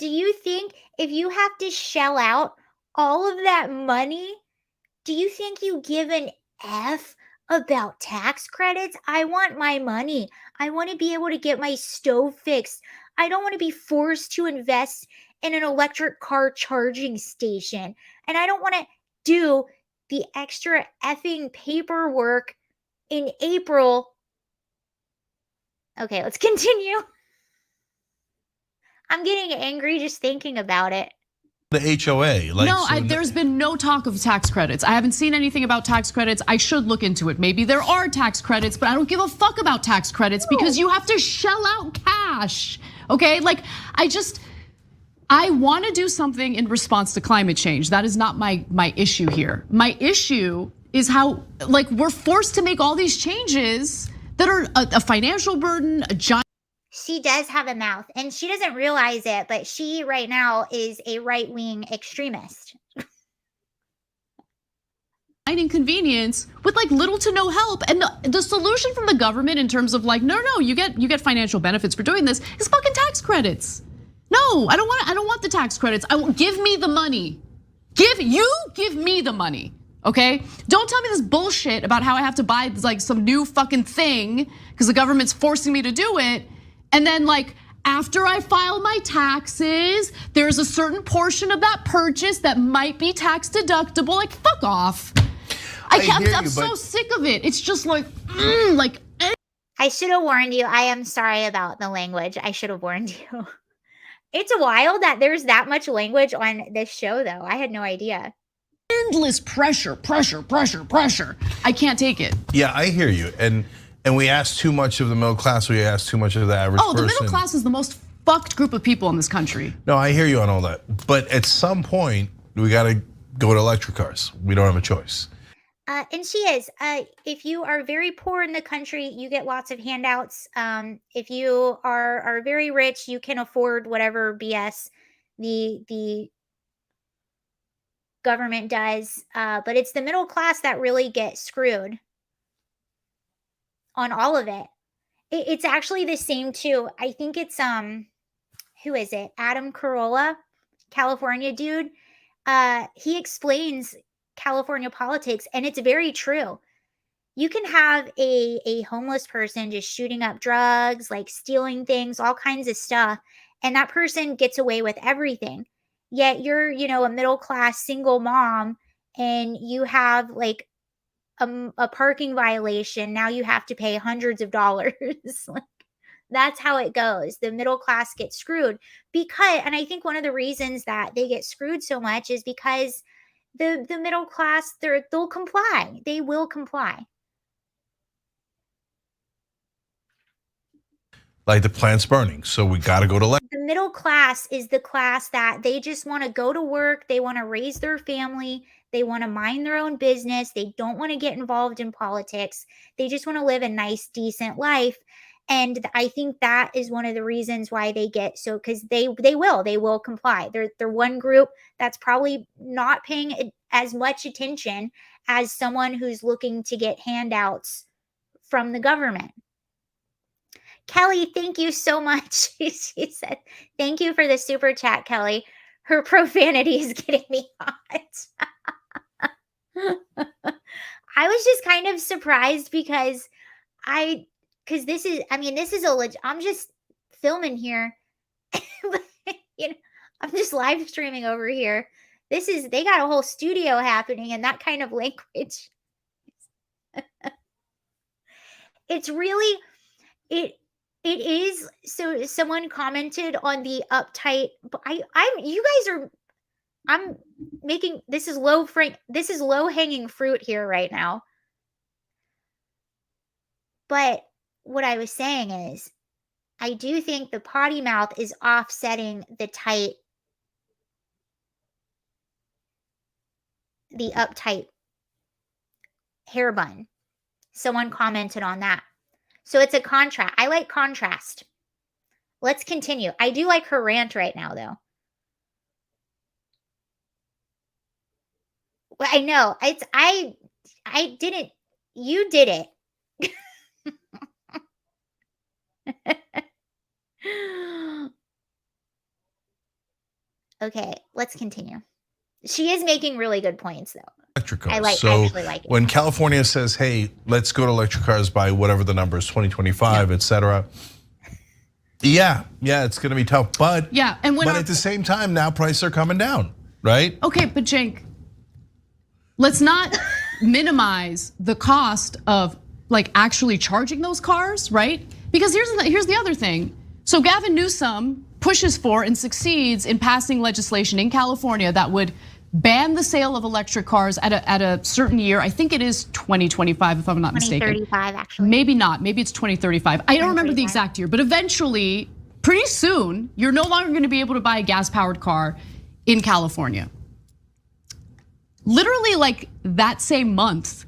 Do you think if you have to shell out all of that money, do you think you give an F about tax credits? I want my money. I want to be able to get my stove fixed. I don't want to be forced to invest in an electric car charging station. And I don't want to do the extra effing paperwork in April. Okay, let's continue. I'm getting angry just thinking about it. the HOA. Like, No, so there's been no talk of tax credits. I haven't seen anything about tax credits. I should look into it. Maybe there are tax credits, but I don't give a fuck about tax credits because you have to shell out cash. Okay, like I want to do something in response to climate change. That is not my issue here. My issue is how like we're forced to make all these changes that are a financial burden, a giant. She does have a mouth, and she doesn't realize it, but she right now is a right-wing extremist. Inconvenience with like little to no help, and the solution from the government in terms of like no, you get financial benefits for doing this is fucking tax credits. No, I don't want the tax credits. Give me the money. Give me the money. Okay? Don't tell me this bullshit about how I have to buy like some new fucking thing because the government's forcing me to do it. And then like after I file my taxes, there's a certain portion of that purchase that might be tax deductible. Like fuck off. I'm so sick of it. It's just like, I should have warned you. I am sorry about the language. I should have warned you. It's wild that there's that much language on this show, though. I had no idea. endless pressure. I can't take it. Yeah, I hear you. And we ask too much of the middle class. We ask too much of the average person. Oh, the middle class is the most fucked group of people in this country. No, I hear you on all that. But at some point, we got to go to electric cars. We don't have a choice. And she is. If you are very poor in the country, you get lots of handouts. If you are very rich, you can afford whatever BS the government does. But it's the middle class that really get screwed on all of it. It's actually the same too. I think it's who is it? Adam Carolla, California dude. He explains California politics, and it's very true. You can have a homeless person just shooting up drugs, like stealing things, all kinds of stuff, and that person gets away with everything. Yet you're, a middle class single mom, and you have like a parking violation, now you have to pay hundreds of dollars. Like, that's how it goes. The middle class gets screwed because, and I think one of the reasons that they get screwed so much is because the middle class, they'll comply. They will comply. Like the plant's burning, so we got to go to The middle class is the class that they just want to go to work. They want to raise their family. They want to mind their own business. They don't want to get involved in politics. They just want to live a nice, decent life. And I think that is one of the reasons why they get so, because they will comply. They're one group that's probably not paying as much attention as someone who's looking to get handouts from the government. Kelly, thank you so much. She said, thank you for the super chat, Kelly. Her profanity is getting me hot. I was just kind of surprised because this is, I'm just filming here. But, I'm just live streaming over here. They got a whole studio happening and that kind of language. It's really, it is. So someone commented on the uptight, but I'm making, this is low hanging fruit here right now. But what I was saying is, I do think the potty mouth is offsetting the uptight hair bun. Someone commented on that. So it's a contrast. I like contrast. Let's continue. I do like her rant right now, though. Well, I know. I didn't. You did it. Okay, let's continue. She is making really good points, though. electric cars. I actually like it. When California says, hey, let's go to electric cars by whatever the number is, 2025, et cetera. Yeah, it's gonna be tough. But at the same time, now prices are coming down, right? Okay, but Cenk, let's not minimize the cost of like actually charging those cars, right? Because here's the other thing. So Gavin Newsom pushes for and succeeds in passing legislation in California that would ban the sale of electric cars at a certain year. I think it is 2025, if I'm not mistaken. 2035, actually. Maybe not. Maybe it's 2035. I don't remember the exact year, but eventually, pretty soon, you're no longer going to be able to buy a gas-powered car in California. Literally, like that same month,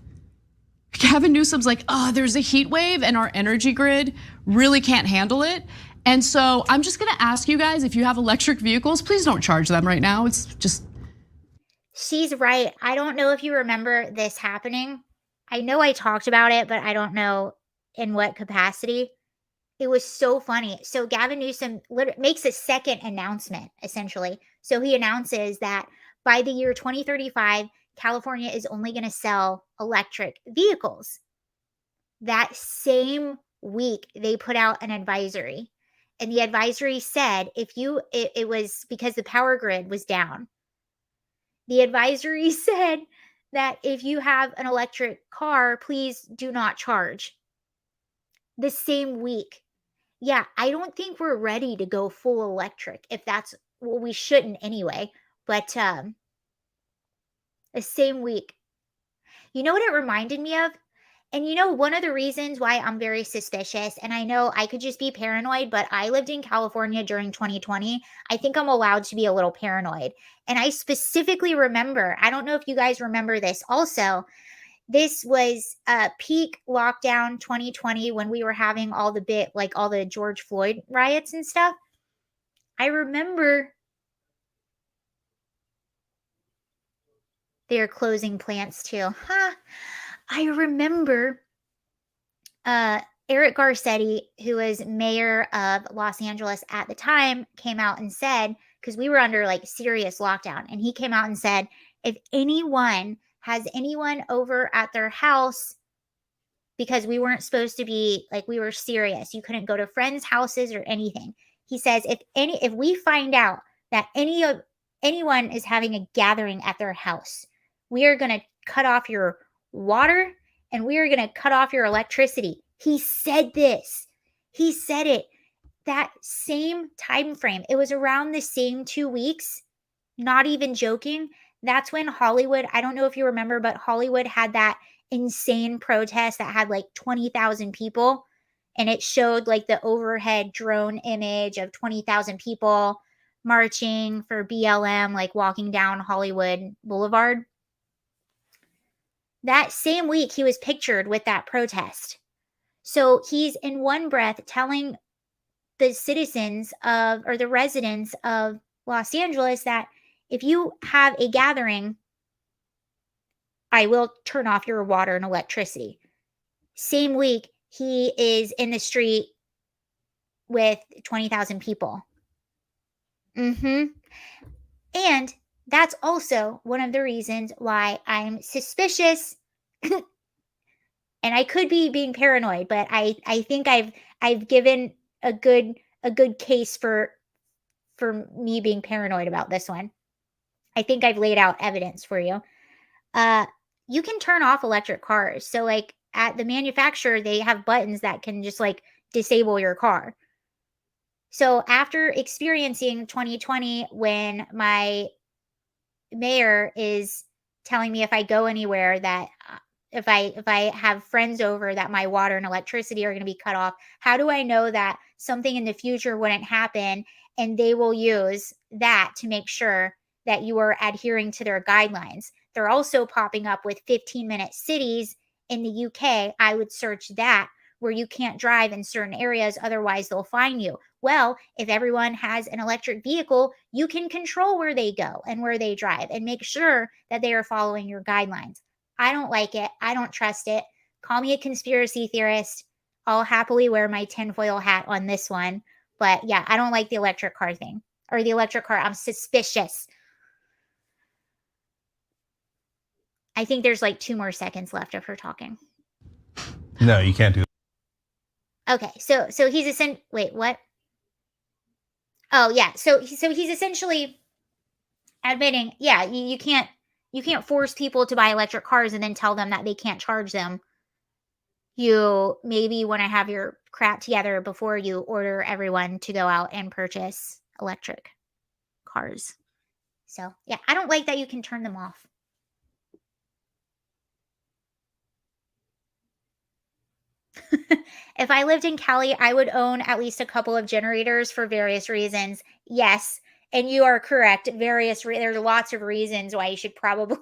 Gavin Newsom's like, there's a heat wave and our energy grid really can't handle it. And so I'm just gonna ask you guys, if you have electric vehicles, please don't charge them right now. It's just. She's right. I don't know if you remember this happening. I know I talked about it, but I don't know in what capacity. It was so funny. So Gavin Newsom makes a second announcement, essentially. So he announces that by the year 2035, California is only going to sell electric vehicles. That same week, they put out an advisory. And the advisory said, it was because the power grid was down. The advisory said that if you have an electric car, please do not charge. The same week. Yeah, I don't think we're ready to go full electric. We shouldn't anyway. But the same week. You know what it reminded me of? And one of the reasons why I'm very suspicious, and I know I could just be paranoid, but I lived in California during 2020. I think I'm allowed to be a little paranoid. And I specifically remember, I don't know if you guys remember this also, this was peak lockdown 2020 when we were having all the George Floyd riots and stuff. I remember they're closing plants too. I remember Eric Garcetti, who was mayor of Los Angeles at the time, came out and said, because we were under like serious lockdown, and he came out and said, if anyone has anyone over at their house, because we weren't supposed to be, like, we were serious, you couldn't go to friends' houses or anything. He says, if we find out that anyone is having a gathering at their house, we are going to cut off your water and we are going to cut off your electricity. He said this. He said it. That same time frame. It was around the same 2 weeks. Not even joking. That's when Hollywood, I don't know if you remember, but Hollywood had that insane protest that had like 20,000 people. And it showed like the overhead drone image of 20,000 people marching for BLM, like walking down Hollywood Boulevard. That same week, he was pictured with that protest. So he's in one breath telling the citizens of, or the residents of Los Angeles that if you have a gathering, I will turn off your water and electricity. Same week, he is in the street with 20,000 people. And that's also one of the reasons why I'm suspicious. And I could be being paranoid, but I think I've given a good case for me being paranoid about this one. I think I've laid out evidence for you. You can turn off electric cars. So like at the manufacturer, they have buttons that can just like disable your car. So after experiencing 2020, when my mayor is telling me if I go anywhere that if I have friends over that my water and electricity are going to be cut off, how do I know that something in the future wouldn't happen and they will use that to make sure that you are adhering to their guidelines? They're also popping up with 15-minute cities in the UK. I would search that, where you can't drive in certain areas, otherwise they'll fine you. Well, if everyone has an electric vehicle, you can control where they go and where they drive and make sure that they are following your guidelines. I don't like it. I don't trust it. Call me a conspiracy theorist. I'll happily wear my tinfoil hat on this one. But yeah, I don't like the electric car thing. Or the electric car. I'm suspicious. I think there's like 2 more seconds left of her talking. No, you can't do that. Okay, so he's wait, what? Oh yeah, so he's essentially admitting, yeah, you can't force people to buy electric cars and then tell them that they can't charge them. You maybe want to have your crap together before you order everyone to go out and purchase electric cars. So yeah, I don't like that you can turn them off. If I lived in Cali, I would own at least a couple of generators for various reasons. Yes, and you are correct. There's lots of reasons why you should probably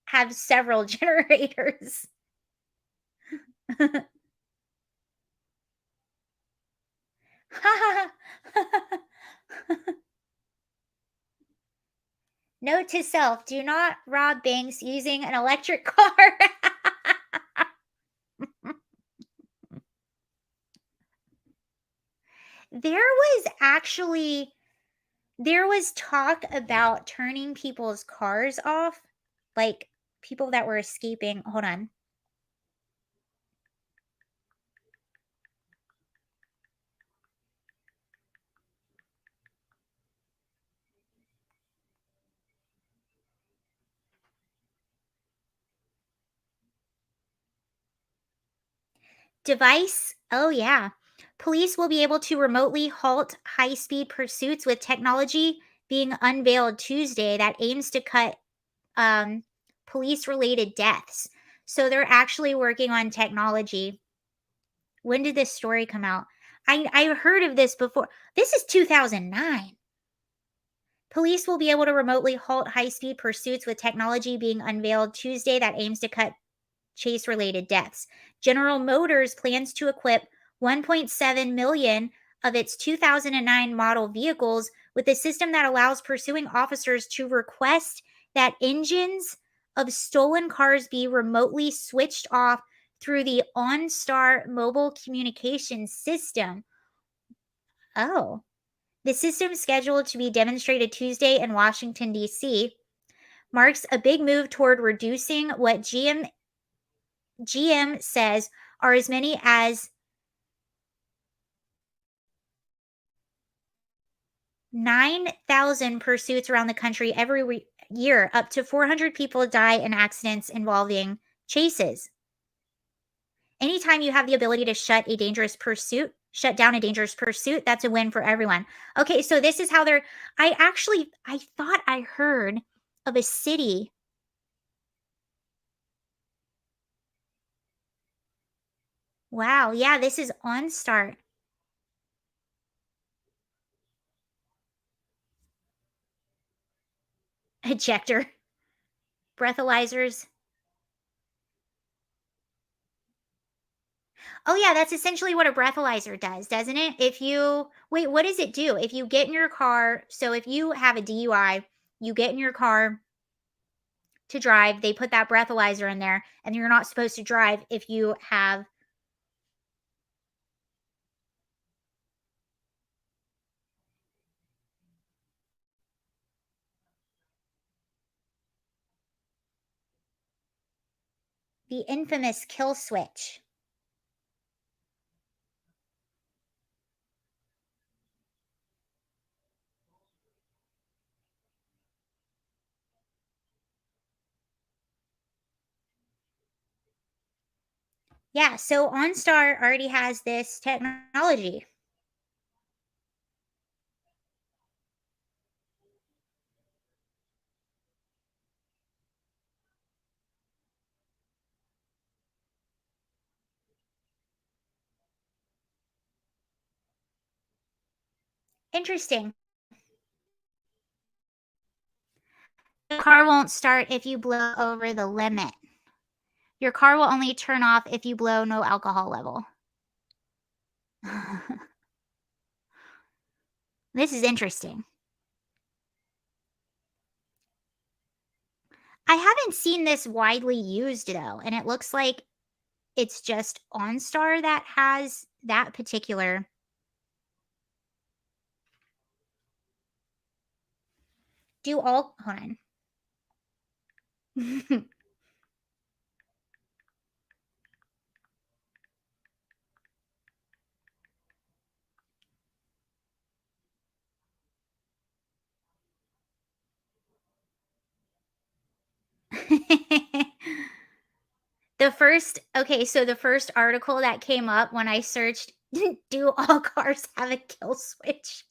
have several generators. Note to self, do not rob banks using an electric car. There was talk about turning people's cars off, like people that were escaping. Hold on. Device. Oh, yeah. Police will be able to remotely halt high-speed pursuits with technology being unveiled Tuesday that aims to cut police-related deaths. So they're actually working on technology. When did this story come out? I heard of this before. This is 2009. Police will be able to remotely halt high-speed pursuits with technology being unveiled Tuesday that aims to cut chase-related deaths. General Motors plans to equip 1.7 million of its 2009 model vehicles with a system that allows pursuing officers to request that engines of stolen cars be remotely switched off through the OnStar mobile communication system. Oh. The system, scheduled to be demonstrated Tuesday in Washington, D.C., marks a big move toward reducing what GM says are as many as 9,000 pursuits around the country every year. Up to 400 people die in accidents involving chases. Anytime you have the ability to shut down a dangerous pursuit, that's a win for everyone. Okay, so this is how I thought I heard of a city. Wow, yeah, this is OnStart. Ejector. Breathalyzers. Oh yeah, that's essentially what a breathalyzer does, doesn't it? Wait, what does it do? If you get in your car, so if you have a DUI, you get in your car to drive, they put that breathalyzer in there, and you're not supposed to drive if you have the infamous kill switch. Yeah, so OnStar already has this technology. Interesting. The car won't start if you blow over the limit. Your car will only turn off if you blow no alcohol level. This is interesting. I haven't seen this widely used though, and it looks like it's just OnStar that has that particular. Hold on. So the first article that came up when I searched, do all cars have a kill switch?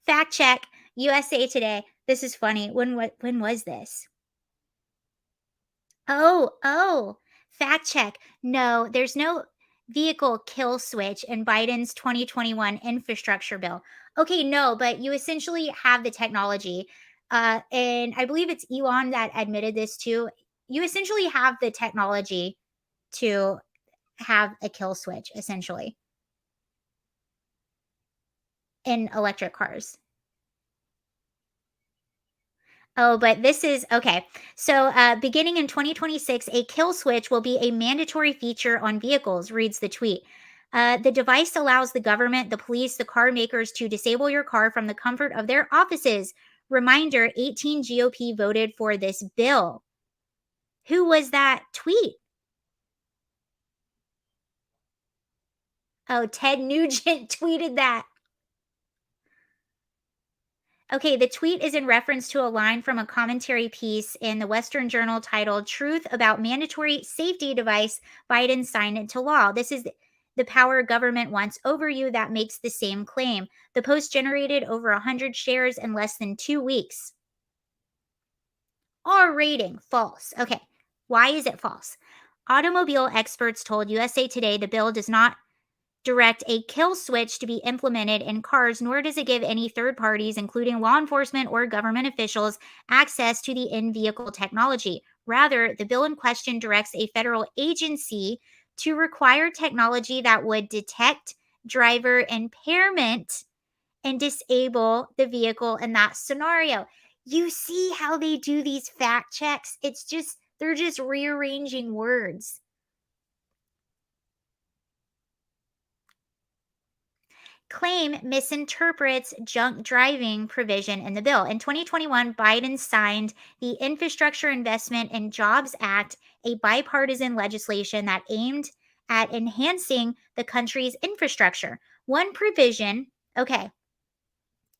Fact check, USA Today. This is funny. When was this? Oh, fact check. No, there's no vehicle kill switch in Biden's 2021 infrastructure bill. Okay, no, but you essentially have the technology. And I believe it's Elon that admitted this too. You essentially have the technology to have a kill switch, essentially, in electric cars. Oh, but this is okay. So, beginning in 2026, a kill switch will be a mandatory feature on vehicles, reads the tweet. The device allows the government, the police, the car makers to disable your car from the comfort of their offices. Reminder, 18 GOP voted for this bill. Who was that tweet? Oh, Ted Nugent tweeted that. Okay, the tweet is in reference to a line from a commentary piece in the Western Journal titled Truth About Mandatory Safety Device, Biden Signed Into Law. This is the power government wants over you that makes the same claim. The post generated over 100 shares in less than 2 weeks. R rating, false. Okay, why is it false? Automobile experts told USA Today the bill does not direct a kill switch to be implemented in cars, nor does it give any third parties, including law enforcement or government officials, access to the in vehicle technology. Rather, the bill in question directs a federal agency to require technology that would detect driver impairment and disable the vehicle in that scenario. You see how they do these fact checks? They're just rearranging words. Claim misinterprets junk driving provision in the bill. In 2021, Biden signed the Infrastructure Investment and Jobs Act, a bipartisan legislation that aimed at enhancing the country's infrastructure. One provision, okay,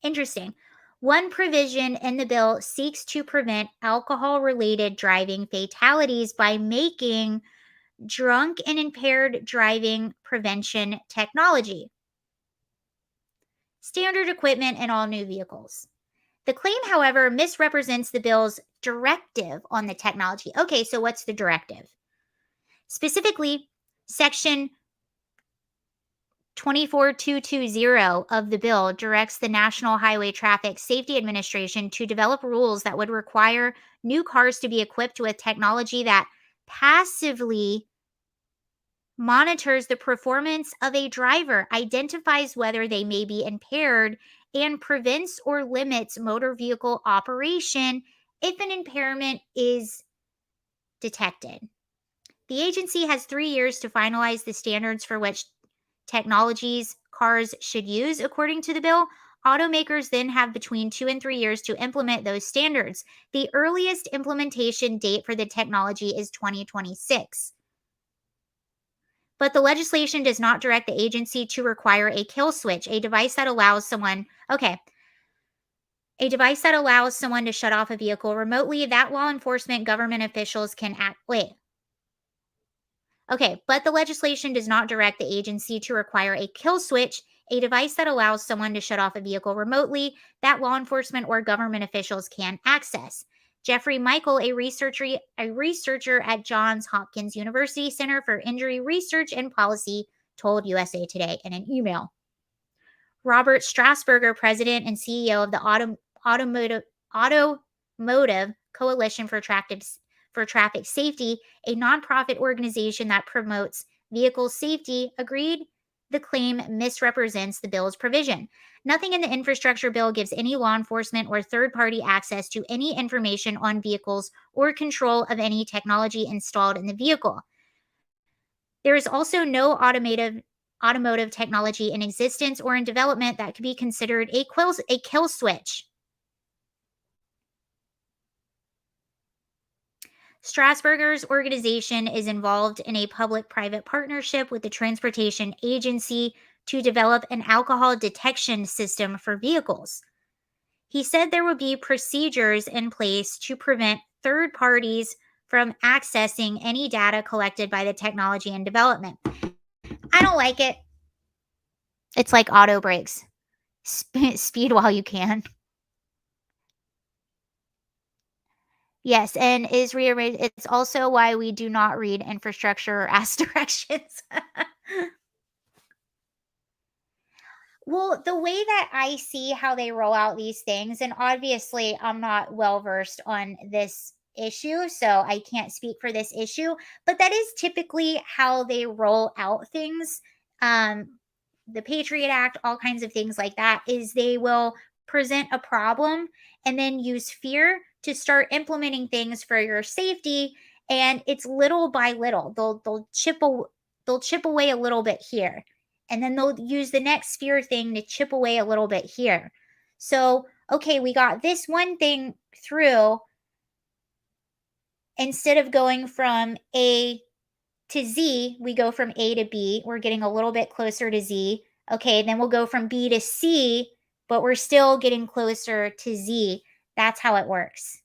interesting. One provision in the bill seeks to prevent alcohol-related driving fatalities by making drunk and impaired driving prevention technology standard equipment in all new vehicles. The claim, however, misrepresents the bill's directive on the technology. Okay, so what's the directive? Specifically, Section 24220 of the bill directs the National Highway Traffic Safety Administration to develop rules that would require new cars to be equipped with technology that passively monitors the performance of a driver, identifies whether they may be impaired, and prevents or limits motor vehicle operation if an impairment is detected. The agency has 3 years to finalize the standards for which technologies cars should use according to the bill. Automakers then have between 2 and 3 years to implement those standards. The earliest implementation date for the technology is 2026. But the legislation does not direct the agency to require a kill switch, a device that allows someone to shut off a vehicle remotely that law enforcement government officials can act. But the legislation does not direct the agency to require a kill switch, a device that allows someone to shut off a vehicle remotely that law enforcement or government officials can access. Jeffrey Michael, a researcher at Johns Hopkins University Center for Injury Research and Policy, told USA Today in an email. Robert Strasburger, president and CEO of the Automotive Coalition for Traffic Safety, a nonprofit organization that promotes vehicle safety, agreed the claim misrepresents the bill's provision. Nothing in the infrastructure bill gives any law enforcement or third-party access to any information on vehicles or control of any technology installed in the vehicle. There is also no automotive technology in existence or in development that could be considered a kill switch. Strasburger's organization is involved in a public-private partnership with the Transportation Agency to develop an alcohol detection system for vehicles. He said there would be procedures in place to prevent third parties from accessing any data collected by the technology in development. I don't like it. It's like auto brakes. Speed while you can. Yes, and it's also why we do not read infrastructure or ask directions. Well, the way that I see how they roll out these things, and obviously I'm not well versed on this issue, so I can't speak for this issue, but that is typically how they roll out things. The Patriot Act, all kinds of things like that, is they will present a problem and then use fear to start implementing things for your safety, and it's little by little. They'll chip away a little bit here, and then they'll use the next fear thing to chip away a little bit here. So, okay, we got this one thing through. Instead of going from A to Z, we go from A to B. We're getting a little bit closer to Z. Okay, then we'll go from B to C, but we're still getting closer to Z. That's how it works.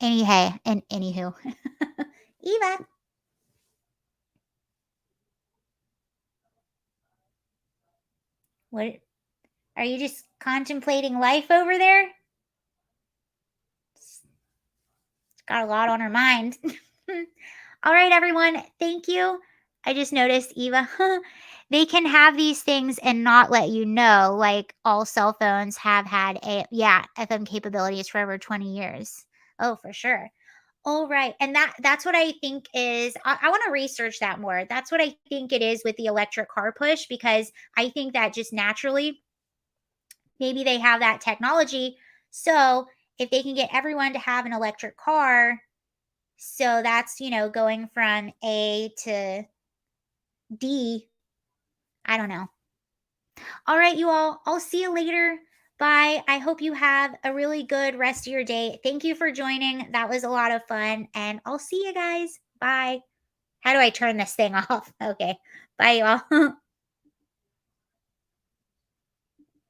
Anywho. Eva. What? Are you just contemplating life over there? It's got a lot on her mind. All right, everyone. Thank you. I just noticed, Eva, they can have these things and not let you know. Like all cell phones have had FM capabilities for over 20 years. Oh, for sure. All right. And that's what I think is, I want to research that more. That's what I think it is with the electric car push, because I think that just naturally, maybe they have that technology. So if they can get everyone to have an electric car, so that's, going from A to D. I don't know. All right, you all. I'll see you later. Bye. I hope you have a really good rest of your day. Thank you for joining. That was a lot of fun. And I'll see you guys. Bye. How do I turn this thing off? Okay. Bye, y'all.